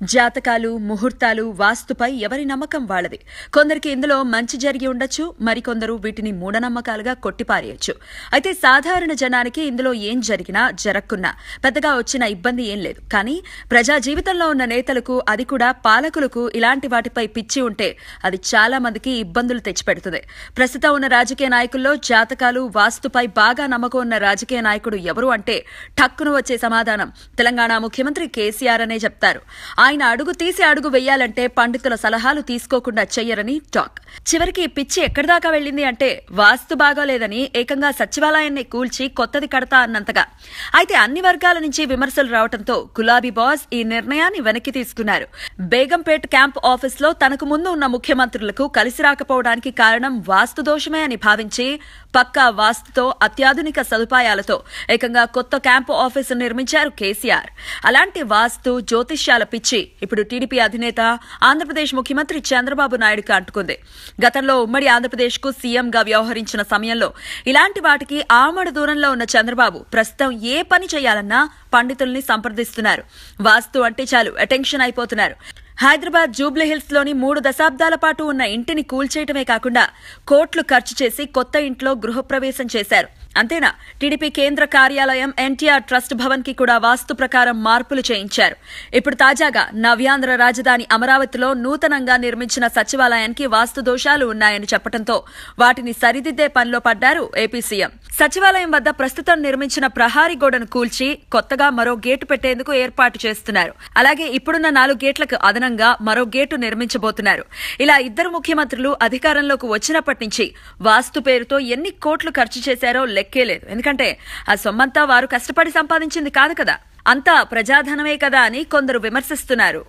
జాతకాలు, ముహూర్తాలు, వాస్తుపై ఎవరి నమ్మకం వాళ్లది. కొందరికి ఇందులో మంచి జరిగి ఉండొచ్చు, మరికొందరు వీటిని మూఢనమ్మకాలుగా కొట్టిపారేయొచ్చు. అయితే సాధారణ జనానికి ఇందులో ఏం జరిగినా జరక్కున్నా పెద్దగా వచ్చిన ఇబ్బంది ఏం లేదు. కానీ ప్రజా జీవితంలో ఉన్న నేతలకు, అది కూడా పాలకులకు ఇలాంటి వాటిపై పిచ్చి ఉంటే అది చాలా మందికి ఇబ్బందులు తెచ్చిపెడుతుంది. ప్రస్తుతం ఉన్న రాజకీయ నాయకుల్లో జాతకాలు, వాస్తుపై బాగా నమ్మకం ఉన్న రాజకీయ నాయకుడు ఎవరు అంటే ఠక్కున వచ్చే సమాధానం తెలంగాణ ముఖ్యమంత్రి కేసీఆర్ అనే చెప్తారు. ఆయన అడుగు తీసి అడుగు వెయ్యాలంటే పండితుల సలహాలు తీసుకోకుండా చెయ్యరని టాక్. చివరికి పిచ్చి ఎక్కడిదాకా వెళ్లింది అంటే వాస్తు బాగోలేదని ఏకంగా సచివాలయాన్ని కూల్చి కొత్తది కడతా అన్నంతగా. అయితే అన్ని వర్గాల నుంచి విమర్శలు రావడంతో గులాబీ బాస్ ఈ నిర్ణయాన్ని వెనక్కి తీసుకున్నారు. బేగంపేట్ క్యాంప్ ఆఫీస్లో తనకు ముందు ఉన్న ముఖ్యమంత్రులకు కలిసి రాకపోవడానికి కారణం వాస్తు దోషమే అని భావించి పక్కా వాస్తుతో, అత్యాధునిక సదుపాయాలతో ఏకంగా కొత్త క్యాంపు ఆఫీసు నిర్మించారు కేసీఆర్. అలాంటి వాస్తు, జ్యోతిష్యాల పిచ్చి ఇప్పుడు టీడీపీ అధినేత, ఆంధ్రప్రదేశ్ ముఖ్యమంత్రి చంద్రబాబు నాయుడుకు అంటుకుంది. గతంలో ఉమ్మడి ఆంధ్రప్రదేశ్కు సీఎంగా వ్యవహరించిన సమయంలో ఇలాంటి వాటికి ఆమడ దూరంలో ఉన్న చంద్రబాబు ప్రస్తుతం ఏ పని చేయాలన్నా పండితుల్ని సంప్రదిస్తున్నారు. వాస్తు అంటే చాలు అటెన్షన్ అయిపోతున్నారు. హైదరాబాద్ జూబ్లీహిల్స్ లోని 3 దశాబ్దాల పాటు ఉన్న ఇంటిని కూల్చేయటమే కాకుండా కోట్లు ఖర్చు చేసి కొత్త ఇంట్లో గృహప్రవేశం చేశారు. అంతేనా, టీడీపీ కేంద్ర కార్యాలయం ఎన్టీఆర్ ట్రస్ట్ భవన్ కి కూడా వాస్తు ప్రకారం మార్పులు చేయించారు. ఇప్పుడు తాజాగా నవ్యాంధ్ర రాజధాని అమరావతిలో నూతనంగా నిర్మించిన సచివాలయానికి వాస్తు దోషాలు ఉన్నాయని చెప్పడంతో వాటిని సరిదిద్దే పనిలో పడ్డారు ఏపీ సీఎం. సచివాలయం వద్ద ప్రస్తుతం నిర్మించిన ప్రహారీ గోడను కూల్చి కొత్తగా మరో గేటు పెట్టేందుకు ఏర్పాటు చేస్తున్నారు. అలాగే ఇప్పుడున్న 4 గేట్లకు అదనంగా మరో గేటు నిర్మించబోతున్నారు. ఇలా ఇద్దరు ముఖ్యమంత్రులు అధికారంలోకి వచ్చినప్పటి నుంచి వాస్తు పేరుతో ఎన్ని కోట్లు ఖర్చు చేశారో లెక్కేలేదు. ఎందుకంటే ఆ సొమ్మంతా వారు కష్టపడి సంపాదించింది కాదు కదా, అంతా ప్రజాధనమే కదా అని కొందరు విమర్శిస్తున్నారు.